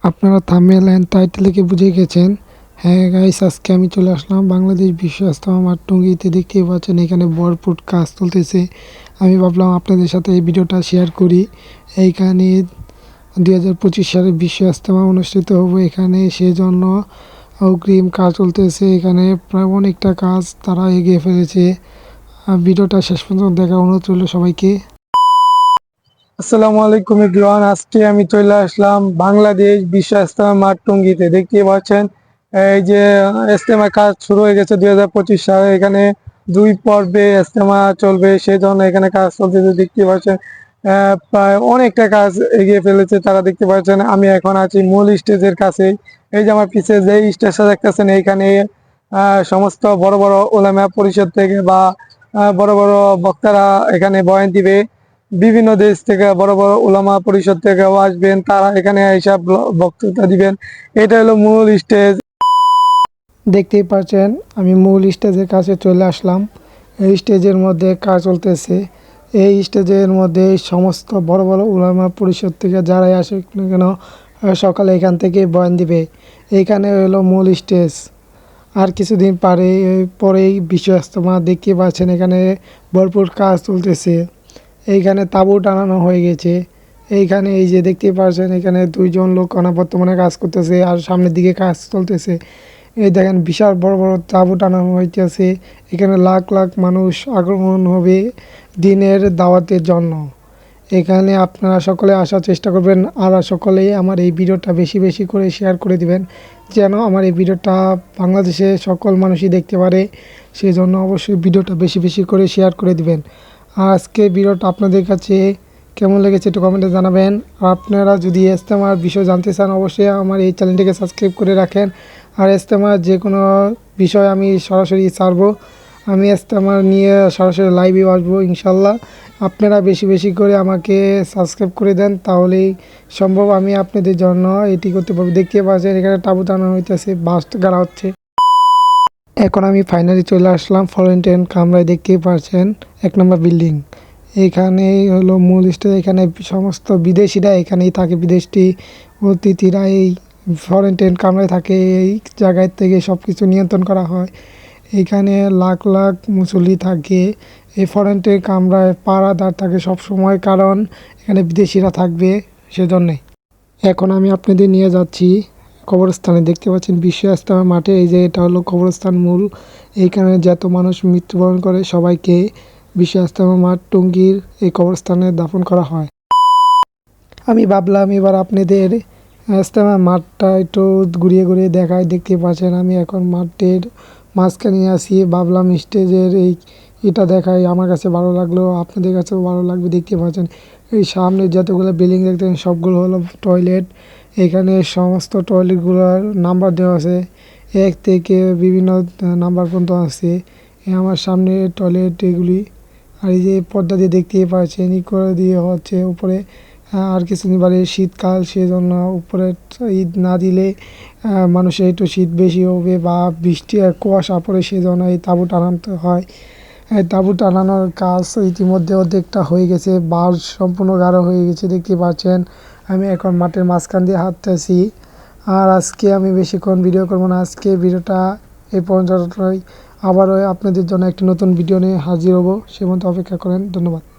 আপনারা thumbnail and title দেখে বুঝে গেছেন। হ্যাঁ গাইস, আজকে আমি চলে আসলাম বাংলাদেশ বিশ্ব ইজতেমা মাঠ টঙ্গীতে। দেখতেই পাচ্ছেন এখানে ভরপুর কাজ চলতেছে। আমি ভাবলাম আপনাদের সাথে এই ভিডিওটা শেয়ার করি। এইখানে 2025 সালে বিশ্ব ইজতেমা অনুষ্ঠিত হবে, এখানে সেজন্য অগ্রিম কাজ চলতেছে। এখানে প্রায় অনেকটা কাজ তারা এগিয়ে ফেলেছে। ভিডিওটা শেষ পর্যন্ত দেখার অনুরোধ রইল সবাইকে। আসসালামু আলাইকুম এভরিওয়ান, আজকে আমি চলে আসলাম বাংলাদেশ বিশ্ব ইজতেমা মাঠ টঙ্গীতে। দেখতেই পাচ্ছেন এই যে ইজতেমা কাজ শুরু হয়ে গেছে 2025 সালে। এখানে দুই পর্বে ইজতেমা চলবে, সেই জন্য এখানে কাজ চলতেছে। দেখতে পাচ্ছেন প্রায় অনেকটা কাজ এগিয়ে ফেলেছে তারা। দেখতে পাচ্ছেন আমি এখন আছি মূল স্টেজের কাছে। এই যে আমার পিছিয়ে যে স্টেজটা দেখতেছেন, এইখানে সমস্ত বড় বড় উলামা পরিষদ থেকে বা বড় বড় বক্তারা এখানে বয়ান দিবে। বিভিন্ন দেশ থেকে বড় বড় উলামা পরিষদ থেকেও আসবেন, তারা এখানে এসব বক্তৃতা দিবেন। এটা হলো মূল স্টেজ। দেখতেই পাচ্ছেন আমি মূল স্টেজের কাছে চলে আসলাম। এই স্টেজের মধ্যে কাজ চলতেছে। এই স্টেজের মধ্যে সমস্ত বড় বড় উলামা পরিষদ থেকে যারাই আসুক না কেন সকালে এখান থেকে বয়ান দিবে। এইখানে হলো মূল স্টেজ। আর কিছুদিন পরেই বিশ্ব ইজতেমা। দেখতে পাচ্ছেন এখানে ভরপুর কাজ চলতেছে। এইখানে তাঁবু টানানো হয়ে গেছে। এইখানে এই যে দেখতে পাচ্ছেন এখানে দুইজন লোক বর্তমানে কাজ করতেছে আর সামনের দিকে কাজ চলতেছে। এই দেখেন বিশাল বড় বড় তাঁবু টানানো হইতেছে। এখানে লাখ লাখ মানুষ আগমন হবে দিনের দাওয়াতের জন্য। এখানে আপনারা সকলে আসার চেষ্টা করবেন, আর সকলেই আমার এই ভিডিওটা বেশি বেশি করে শেয়ার করে দিবেন, যেন আমার এই ভিডিওটা বাংলাদেশে সকল মানুষই দেখতে পারে। সেই জন্য অবশ্যই ভিডিওটা বেশি বেশি করে শেয়ার করে দিবেন। আর আজকে ভিডিওটা আপনাদের কাছে কেমন লেগেছে একটু কমেন্টে জানাবেন। আর আপনারা যদি ইজতেমার বিষয় জানতে চান, অবশ্যই আমার এই চ্যানেলটিকে সাবস্ক্রাইব করে রাখেন। আর ইজতেমার যে কোনো বিষয় আমি সরাসরি ছাড়বো। আমি ইজতেমা নিয়ে সরাসরি লাইভেও আসবো ইনশাল্লাহ। আপনারা বেশি বেশি করে আমাকে সাবস্ক্রাইব করে দেন, তাহলেই সম্ভব আমি আপনাদের জন্য এটি করতে পারবো। দেখতে পাচ্ছেন এখানে তাঁবু টানানো হইতেছে, বাস গাড়া হচ্ছে। এখন আমি ফাইনালি চলে আসলাম ফরেন্টেন কামরায়। দেখতেই পাচ্ছেন 1 নম্বর বিল্ডিং। এইখানেই হলো মূল স্টেজ। এখানে সমস্ত বিদেশিরা এখানেই থাকে। বিদেশি অতিথিরা এই ফরেন্টেন কামরায় থাকে। এই জায়গায় থেকে সব কিছু নিয়ন্ত্রণ করা হয়। এখানে লাখ লাখ মুসল্লি থাকে। এই ফরেন্টেন কামরায় পাহারাদার থাকে সব সময়, কারণ এখানে বিদেশিরা থাকবে সেজন্যে। এখন আমি আপনাদের নিয়ে যাচ্ছি কবরস্থানে। দেখতে পাচ্ছেন বিশ্ব ইজতেমা মাঠে। এই যে এটা হলো কবরস্থান মূল। এইখানে যত মানুষ মৃত্যুবরণ করে সবাইকে বিশ্ব ইজতেমা মাঠ টঙ্গীর এই কবরস্থানে দাফন করা হয়। আমি ভাবলাম এবার আপনাদের ইজতেমা মাঠটা একটু ঘুরিয়ে ঘুরিয়ে দেখায়। দেখতে পাচ্ছেন আমি এখন মাঠের মাঝখানে আছি। ভাবলাম স্টেজের এটা দেখাই, আমার কাছে ভালো লাগলো, আপনাদের কাছেও ভালো লাগবে। দেখতে পাচ্ছেন এই সামনে যতগুলো বিল্ডিং দেখতেন সবগুলো হলো টয়লেট। এখানে সমস্ত টয়লেটগুলোর নাম্বার দেওয়া আছে, 1 থেকে বিভিন্ন নাম্বার পর্যন্ত আছে। আমার সামনে টয়লেট এগুলি। আর এই যে পর্দা দিয়ে দেখতেই পাচ্ছেন ই করে দিয়ে হচ্ছে উপরে। আর কিছুদিন বাদে শীতকাল, সেজন্য উপরে ঈদ না দিলে মানুষের একটু শীত বেশি হবে বা বৃষ্টি আর কুয়াশা পড়ে, সেজন্য এই তাঁবু টানাতে হয়। এই তাঁবু টানানোর কাজ ইতিমধ্যে অর্ধেকটা হয়ে গেছে, বাঁশ সম্পূর্ণ গাঢ় হয়ে গেছে। দেখতে পাচ্ছেন আমি এখন মাঠের মাঝখান দিয়ে হাঁটতেছি। আর আজকে আমি বেশিক্ষণ ভিডিও করবো না, আজকে ভিডিওটা এই পর্যন্তই। আবারও আপনাদের জন্য একটি নতুন ভিডিও নিয়ে হাজির হব, সে পর্যন্ত অপেক্ষা করেন। ধন্যবাদ।